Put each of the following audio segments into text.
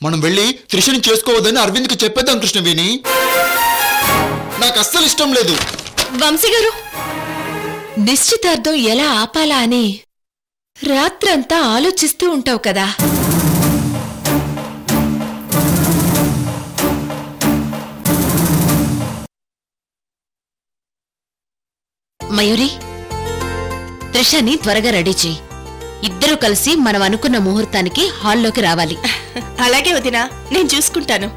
మనం వెళ్ళి త్రిషని చేసుకోవద్దని అరవింద్కి చెప్పేద్దాం కృష్ణవేణి. నాకు అస్సలు ఇష్టం లేదు. వంశీ గారు, నిశ్చితార్థం ఎలా ఆపాలా అని రాత్రంతా ఆలోచిస్తూ ఉంటావు కదా. మయూరి, త్రిషని త్వరగా రెడీ చెయ్యి. ఇద్దరూ కలిసి మనం అనుకున్న ముహూర్తానికి హాల్లోకి రావాలి. అలాగే వదినా, నేను చూసుకుంటాను.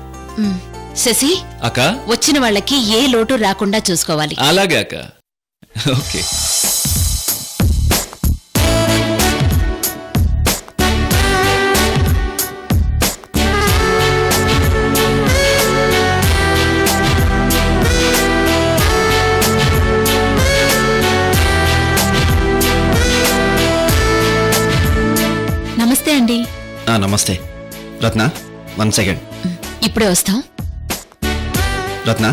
శశి, అక్క వచ్చిన వాళ్ళకి ఏ లోటు రాకుండా చూసుకోవాలి. అలాగే అక్క. ఓకే. నమస్తే అండి. నమస్తే రత్న. 1 సెకండ్, ఇప్పుడే వస్తాం. రత్న,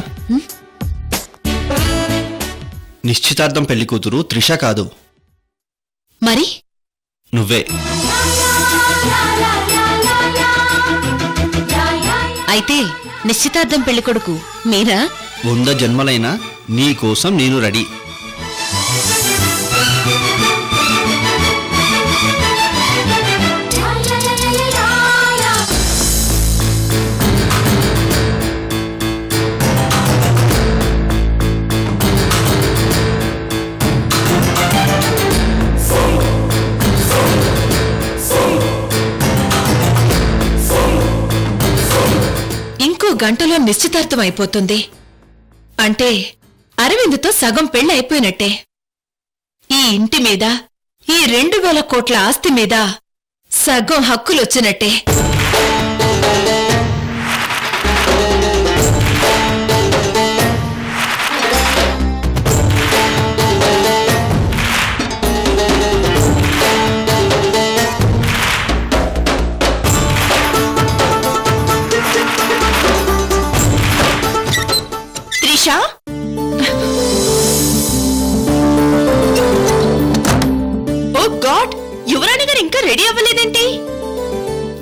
నిశ్చితార్థం పెళ్లి కూతురు త్రిష కాదు, మరి నువ్వే. అయితే నిశ్చితార్థం పెళ్లి కొడుకు మీరా? 100 జన్మలైనా నీ కోసం నేను రెడీ. గంటలో నిశ్చితార్థం అయిపోతుంది అంటే అరవింద్తో సగం పెళ్లి అయిపోయినట్టే. ఈ ఇంటి మీద, ఈ 2,000 కోట్ల ఆస్తి మీద సగం హక్కులొచ్చినట్టే. ఓ గాడ్, యువరాణి గారు ఇంకా రెడీ అవ్వలేదేంటి?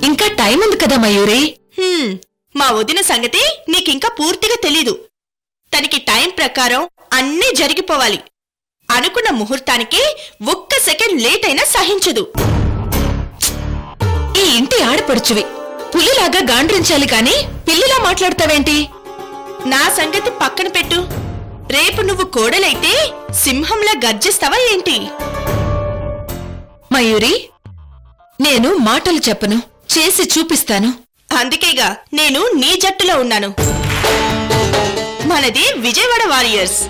ఇంకా టైం ఉంది కదా మయూరి. మా వదిన సంగతి నీకింకా పూర్తిగా తెలీదు. తనకి టైం ప్రకారం అన్నీ జరిగిపోవాలి. అనుకున్న ముహూర్తానికి 1 సెకండ్ లేట్ అయినా సహించదు. ఈ ఇంటి ఆడపడుచువి, పులిలాగా గాండ్రించాలి కాని పిల్లిలా మాట్లాడతావేంటి? నా సంగతి పక్కన పెట్టు. రేపు నువ్వు కోడలైతే సింహంలా గర్జిస్తావా ఏంటి? మయూరి, నేను మాటలు చెప్పను, చేసి చూపిస్తాను. అందుకేగా నేను నీ జట్టులో ఉన్నాను. మనది విజయవాడ వారియర్స్.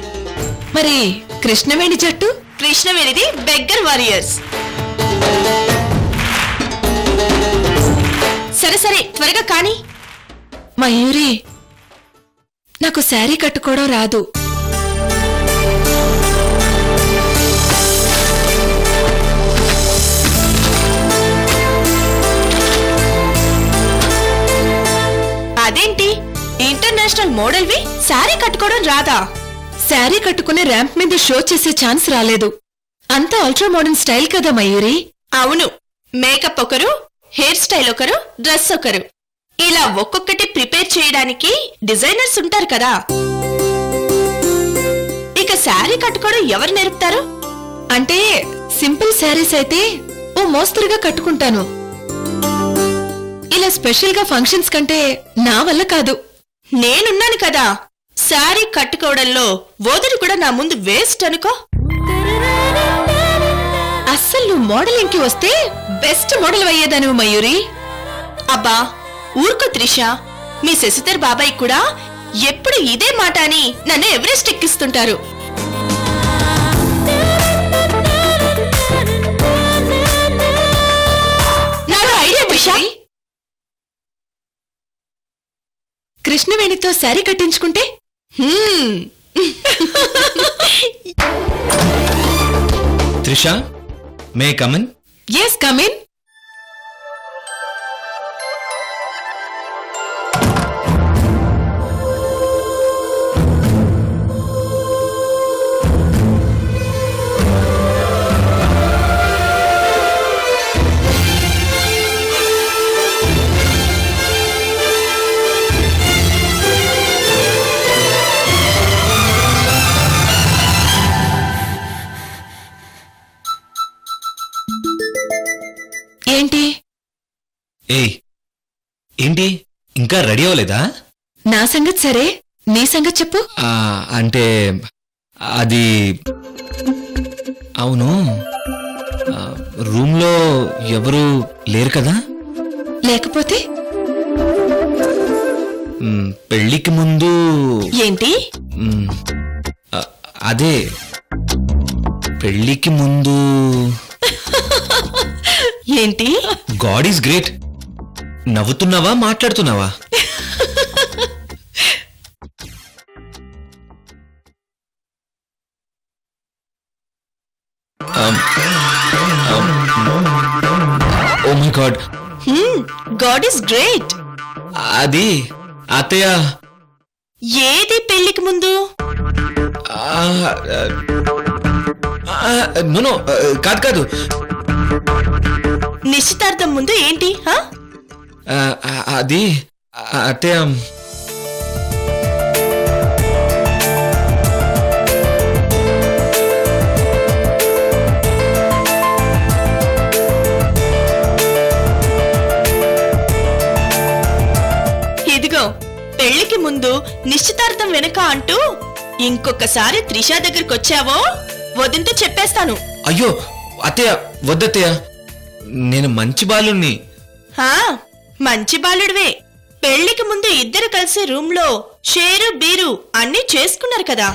మరి కృష్ణవేణి జట్టు? కృష్ణవేణిది బెగ్గర్ వారియర్స్. సరే సరే, త్వరగా కాని. మయూరి, నాకు శారీ కట్టుకోవడం రాదు. అదేంటి, ఇంటర్నేషనల్ మోడల్వి శారీ కట్టుకోవడం రాదా? శారీ కట్టుకునే ర్యాంప్ మీద షో చేసే ఛాన్స్ రాలేదు. అంతా అల్ట్రా మోడర్న్ స్టైల్ కదా మయూరి. అవును, మేకప్ ఒకరు, హెయిర్ స్టైల్ ఒకరు, డ్రెస్ ఒకరు, ఇలా ఒక్కొక్కటి ప్రిపేర్ చేయడానికి డిజైనర్స్ ఉంటారు కదా. ఇక శారీ కట్టుకోవడం ఎవరు నేర్పుతారు? అంటే సింపుల్ శారీస్ అయితే ఓ మోస్తరుగా కట్టుకుంటాను. ఇలా స్పెషల్ గా ఫంక్షన్స్ కంటే నా వల్ల కాదు. నేనున్నాను కదా, శారీ కట్టుకోవడంలో వదిలి కూడా నా ముందు వేస్ట్ అనుకో. అస్సలు నువ్వు మోడలింగ్ కి వస్తే బెస్ట్ మోడల్ అయ్యేదాను మయూరి. అబ్బా ఊరుకో త్రిష, మీ శశిధర్ బాబాయ్ కూడా ఎప్పుడు ఇదే మాట అని నన్ను ఎవరెస్ట్ ఎక్కిస్తుంటారు. నాకు ఐడియా త్రిష. కృష్ణవేణితో శారీ కట్టించుకుంటే Trisha, may come in? Yes, come in. ఏంటి ఇంకా రెడీ అవ్వలేదా? నా సంగతి సరే, నీ సంగతి చెప్పు. అంటే అది అవును, రూమ్లో ఎవరు లేరు కదా? లేకపోతే పెళ్ళికి ముందు ఏంటి? అదే పెళ్ళికి ముందు ఏంటి? God is great. నవ్వుతున్నావా మాట్లాడుతున్నావా? Oh my God, God is great. అది అత్తయ్య. ఏది పెళ్లికి ముందు? నో కాదు కాదు, నిశ్చితార్థం ముందు ఏంటి? అది అత్తయ్య, ఇదిగో పెళ్లికి ముందు నిశ్చితార్థం వెనుక అంటూ ఇంకొకసారి త్రిష దగ్గరికి వచ్చావో వదింతో చెప్పేస్తాను. అయ్యో అత్తయ్య వద్దత్తయ్య, నేను మంచి బాలుణ్ణి. మంచి బాలుడివే. పెళ్లికి ముందు ఇద్దరు కలిసి రూమ్ లో షేరు బీరు అన్నీ చేసుకున్నారు కదా.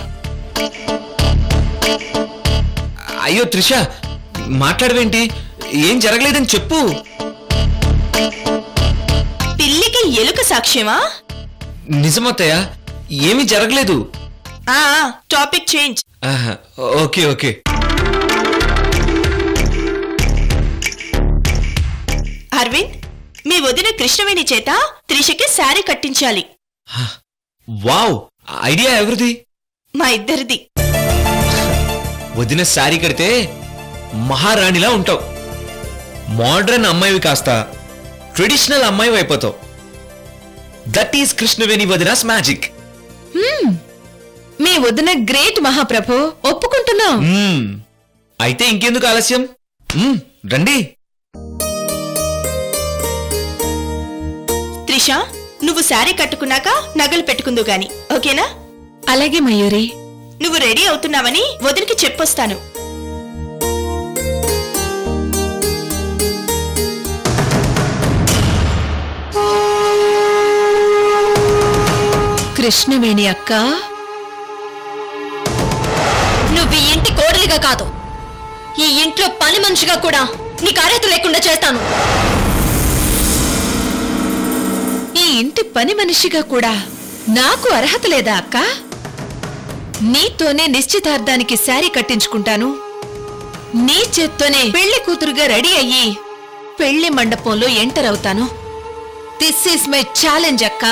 అయ్యో త్రిష, మాట్లాడవేంటి? ఏం జరగలేదని చెప్పు. పిల్లికి ఎలుక సాక్ష్యమా? నిజమత్తయ్య, ఏమీ జరగలేదు. Topic change. Okay okay. Aravind, మీ వదిన కృష్ణవేణి చేత త్రిషకి శారీ కట్టించాలి. వావ్, ఐడియా ఎవరిది? మా ఇద్దరిది. వదిన శారీ కడితే మహారాణిలా ఉంటావు. మోడ్రన్ అమ్మాయివి కాస్త ట్రెడిషనల్ అమ్మాయి అయిపోతావు. దట్ ఈస్ కృష్ణవేణి వదినాస్ మ్యాజిక్. మీ వదిన గ్రేట్ మహాప్రభు, ఒప్పుకుంటున్నాం. అయితే ఇంకెందుకు ఆలస్యం, రండి. త్రిష, నువ్వు శారీ కట్టుకున్నాక నగలు పెట్టుకుందు గాని, ఓకేనా? అలాగే మయూరి. నువ్వు రెడీ అవుతున్నావని వదినికి చెప్పొస్తాను. కృష్ణవేణి అక్క, నువ్వు ఈ ఇంటి కోడలిగా కాదు, ఈ ఇంట్లో పని మనిషిగా కూడా నీకు అర్హత లేకుండా చేస్తాను. ఈ ఇంటి పని మనిషిగా కూడా నాకు అర్హత లేదా అక్క? నీతోనే నిశ్చితార్థానికి శారీ కట్టించుకుంటాను. నీ చేత్తోనే పెళ్లి కూతురుగా రెడీ అయ్యి పెళ్లి మండపంలో ఎంటర్ అవుతాను. దిస్ ఈస్ మై ఛాలెంజ్ అక్క.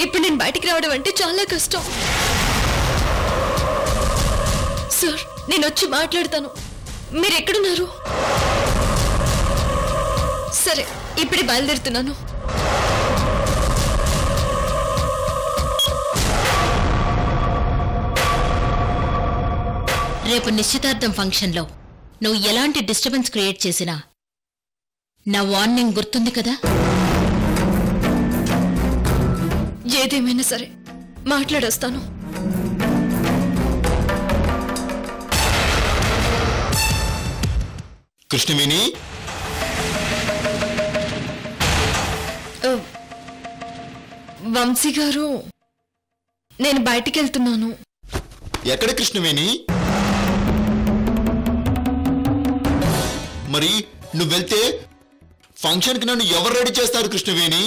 ఇప్పుడు నేను బయటికి రావడం అంటే చాలా కష్టం. సార్, నేను వచ్చి మాట్లాడతాను. మీరు ఎక్కడున్నారు? సరే, ఇప్పుడే బయలుదేరుతున్నాను. రేపు నిశ్చితార్థం ఫంక్షన్లో నువ్వు ఎలాంటి డిస్టర్బెన్స్ క్రియేట్ చేసినా నా వార్నింగ్ గుర్తుంది కదా? ఏదేమైనా సరే మాట్లాడొస్తాను. కృష్ణవేణి, వంశీ గారు, నేను బయటికి వెళ్తున్నాను. ఎక్కడ కృష్ణవేణి? మరి నువ్వు వెళ్తే ఫంక్షన్ కి నన్ను ఎవరు రెడీ చేస్తారు కృష్ణవేణి?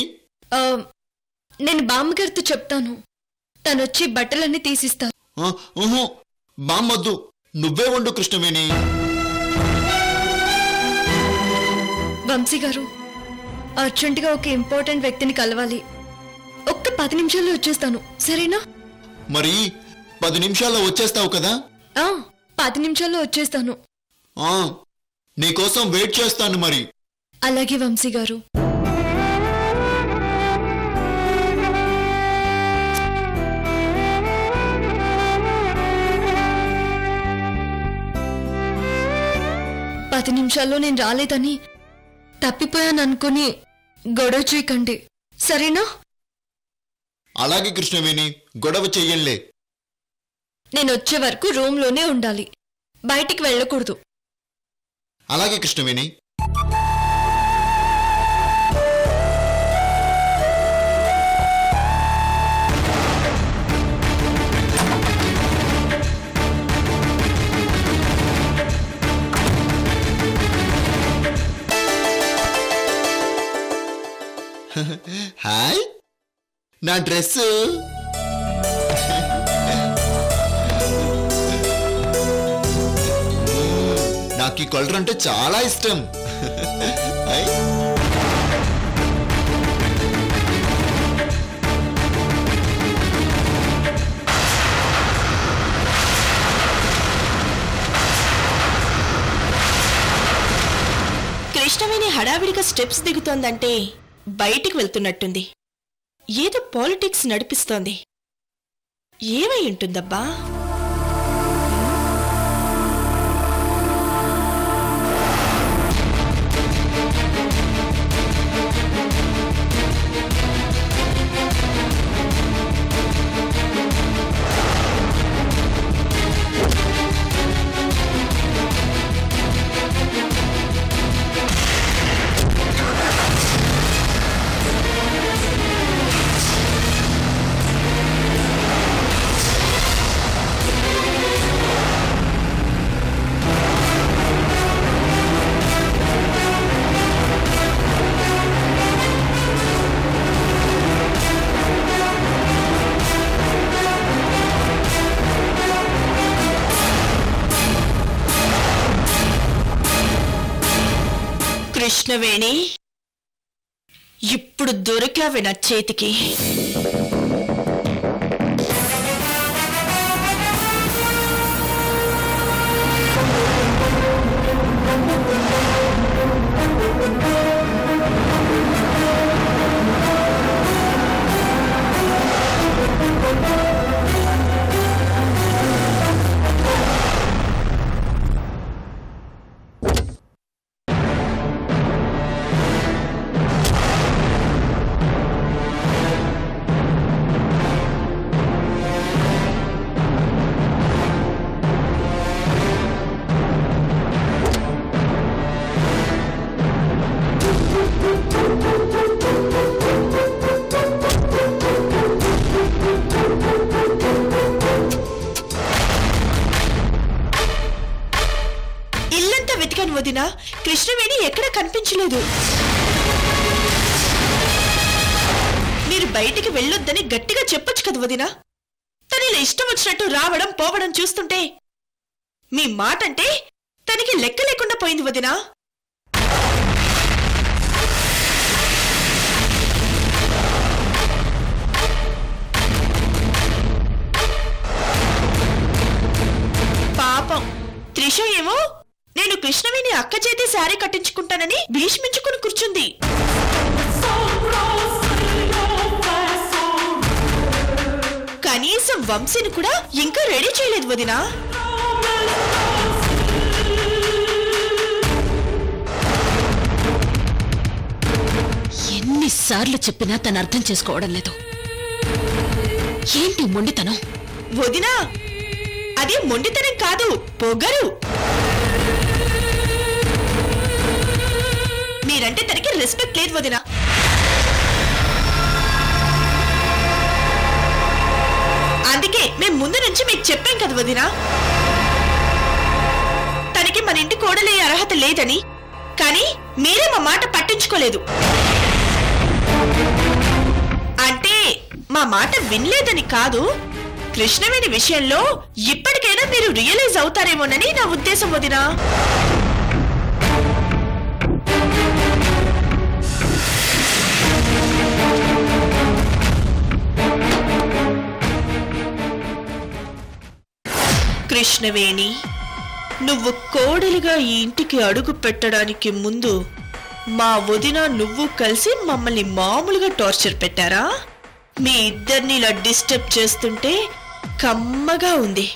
నేను బామ్మగారితో చెప్తాను, తనొచ్చి బట్టలన్నీ తీసిస్తారు. బామ్మొద్దు, నువ్వే వండు కృష్ణవేణి. వంశీ గారు, అర్జెంటుగా ఒక ఇంపార్టెంట్ వ్యక్తిని కలవాలి. ఒక్క 10 నిమిషాల్లో వచ్చేస్తాను, సరేనా? మరి 10 నిమిషాల్లో వచ్చేస్తావు కదా? 10 నిమిషాల్లో వచ్చేస్తాను. నీకోసం వెయిట్ చేస్తాను మరి. అలాగే వంశీ గారు. పది నిమిషాల్లో నేను రాలేదని తప్పిపోయాను అనుకుని గొడవ చేయకండి, సరేనా? అలాగే కృష్ణవేణి, గొడవ చెయ్యంలే. నేను వచ్చే వరకు రూమ్లోనే ఉండాలి, బయటికి వెళ్ళకూడదు. అలాగే కృష్ణవేణి. హాయ్, నా డ్రెస్. నాకు ఈ కలర్ అంటే చాలా ఇష్టం. కృష్ణవేణి హడావిడిగా స్టెప్స్ దిగుతోందంటే బయటికి వెళ్తున్నట్టుంది. ఏదో పాలిటిక్స్ నడిపిస్తోంది. ఏమై ఉంటుందబ్బా? కృష్ణవేణి, ఇప్పుడు దొరికావి నా చేతికి. వదినా, కృష్ణవేణి ఎక్కడ కనిపించలేదు. మీరు బయటికి వెళ్ళొద్దని గట్టిగా చెప్పొచ్చు కదా వదినా. తనలా ఇష్టం వచ్చినట్టు రావడం పోవడం చూస్తుంటే మీ మాట అంటే తనకి లెక్క లేకుండా పోయింది వదినా. పాపం త్రిష ఏమో నేను కృష్ణవేణి అక్క చేతి శారీ కట్టించుకుంటానని భీష్మించుకుని కూర్చుంది. కనీసం వంశీని కూడా ఇంకా రెడీ చేయలేదు వదినా. ఎన్నిసార్లు చెప్పినా తను అర్థం చేసుకోవడం లేదు. ఏంటి మొండితనం? వదినా, అది మొండితనం కాదు, పొగరు. మీరంటే తనకి రెస్పెక్ట్ లేదు వదినా. అందుకే మేము ముందు నుంచి మీకు చెప్పాం కదా వదినా, తనకి మన ఇంటి కోడలయ్యే అర్హత లేదని. కానీ మీరే మా మాట పట్టించుకోలేదు. అంటే మా మాట వినలేదని కాదు, కృష్ణవేణి విషయంలో ఇప్పటికైనా మీరు రియలైజ్ అవుతారేమోనని నా ఉద్దేశం వదినా. కృష్ణవేణి, నువ్వు కోడలిగా ఈ ఇంటికి అడుగు పెట్టడానికి ముందు మా వదిన నువ్వు కలిసి మమ్మల్ని మామూలుగా టార్చర్ పెట్టారా? మీ ఇద్దరిని ఇలా డిస్టర్బ్ చేస్తుంటే కమ్మగా ఉంది.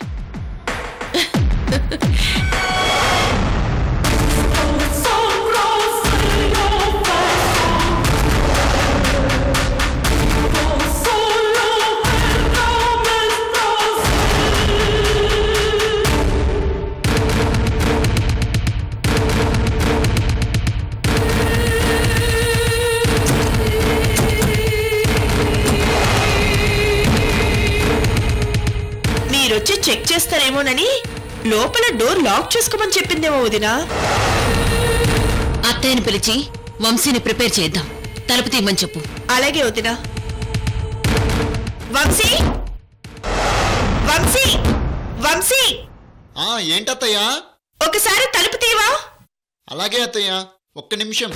మీరొచ్చి చెక్ చేస్తారేమోనని లోపల డోర్ లాక్ చేసుకోమని చెప్పిందేమో వదినా. అత్తయ్యని పిలిచి వంశీని ప్రిపేర్ చేద్దాం. తలుపు తీయమని చెప్పు. అలాగే వదినా. వంశీ, వంశీ, వంశీ, ఏంటత్తయ్యా? ఒకసారి తలుపు తీవా? అలాగే అత్తయ్యా, ఒక్క నిమిషం.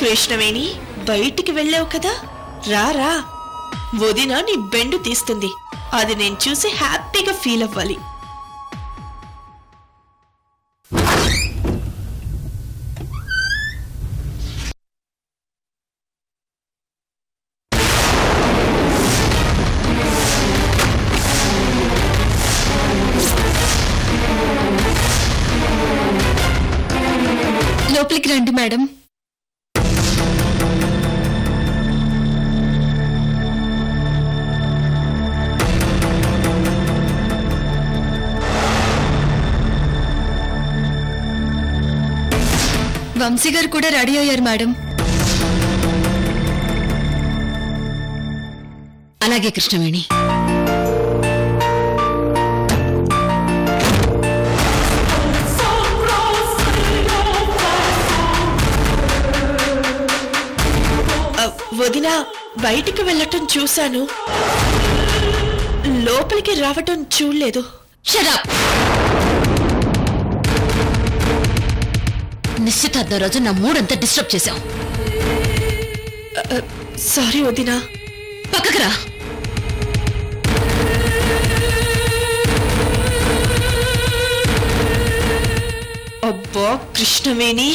కృష్ణవేణి, బయటికి వెళ్ళావు కదా, రా. వదిన నీ బెండు తీస్తుంది. అది నేను చూసి హ్యాపీగా ఫీల్ అవ్వాలి. లోపలికి రండి మేడం. వంశీ గారు కూడా రెడీ అయ్యారు మేడం. అలాగే కృష్ణవేణి. వదిన బయటికి వెళ్ళటం చూశాను, లోపలికి రావటం చూడలేదు. Shut up! నిశ్చితార్థం రోజు నా మూడంతా డిస్టర్బ్ చేశావు. సారీ వదినా. పక్కకు రా. అబ్బా కృష్ణవేణి,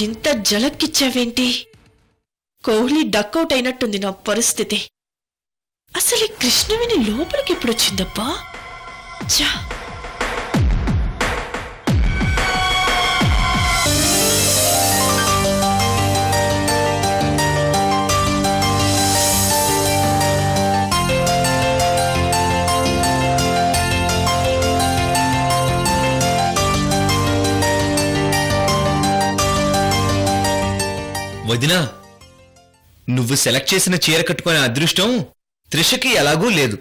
ఇంత జలక్కిచ్చావేంటి? కోహ్లీ డక్అవుట్ అయినట్టుంది నా పరిస్థితి. అసలు ఈ కృష్ణవేణి లోపలికి ఎప్పుడొచ్చిందబ్బా? చా. వదినా, నువ్వు సెలెక్ట్ చేసిన చీర కట్టుకునే అదృష్టం త్రిషకి ఎలాగూ లేదు.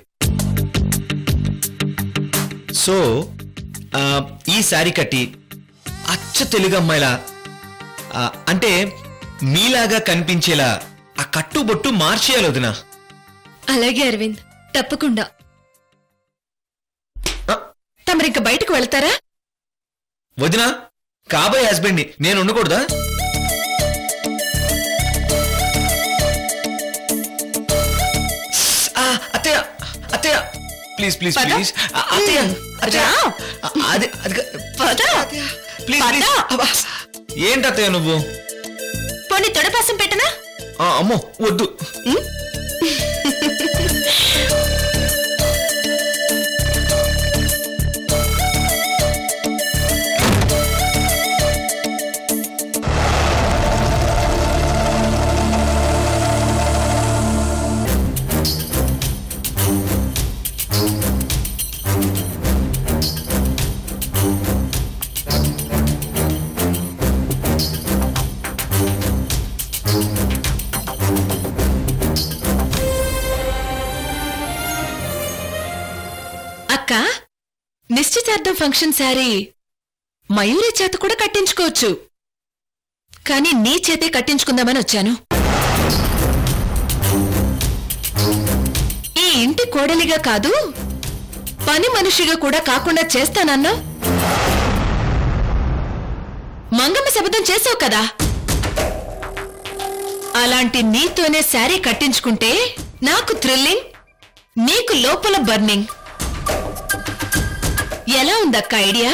సో ఈ శారీ కట్టి అచ్చ తెలుగు అమ్మాయిలా, అంటే మీలాగా కనిపించేలా ఆ కట్టుబొట్టు మార్చేయాలి వదినా. అలాగే అరవింద్, తప్పకుండా. తమరింక బయటకు వెళ్తారా? వదినా, కాబోయే హస్బెండ్ని నేను ఉండకూడదా? అత్తయ్య, అత్తయ్య, ప్లీజ్ ప్లీజ్ ప్లీజ్. అత్తయ్య, అదే ప్లీజ్ ప్లీజ్. ఏంటి అత్తయ్య నువ్వు? పోనీ తొడపాసం పెట్టనా? అమ్మో వద్దు. అక్క, నిశ్చితార్థం ఫంక్షన్ శారీ మయూరి చేత కూడా కట్టించుకోవచ్చు. కానీ నీ చేతే కట్టించుకుందామని వచ్చాను. ఈ ఇంటి కోడలిగా కాదు, పని మనిషిగా కూడా కాకుండా చేస్తానన్నా. మంగమ్మ శపథం చేసావు కదా, అలాంటి నీతోనే శారీ కట్టించుకుంటే నాకు థ్రిల్లింగ్, నీకు లోపల బర్నింగ్. ఎలా ఉందక్క ఐడియా?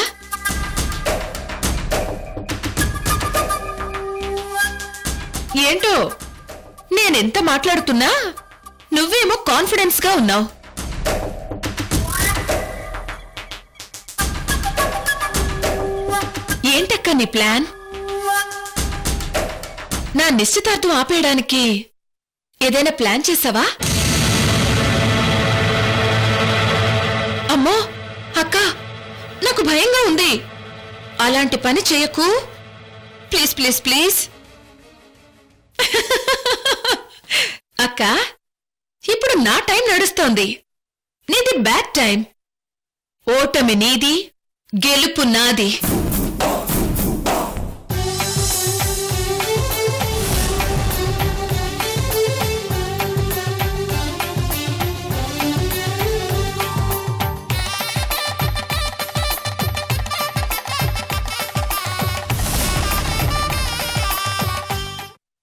ఏంటో నేనెంత మాట్లాడుతున్నా నువ్వేమో కాన్ఫిడెన్స్ గా ఉన్నావు. ఏంటక్క నీ ప్లాన్? నా నిశ్చితార్థం ఆపేయడానికి ఏదైనా ప్లాన్ చేసావా? అమ్మో అక్క, నాకు భయంగా ఉంది. అలాంటి పని చేయకు ప్లీజ్ ప్లీజ్ ప్లీజ్. అక్క, ఇప్పుడు నా టైం నడుస్తోంది, నీది బ్యాడ్ టైం. ఓటమి నీది, గెలుపు నాది.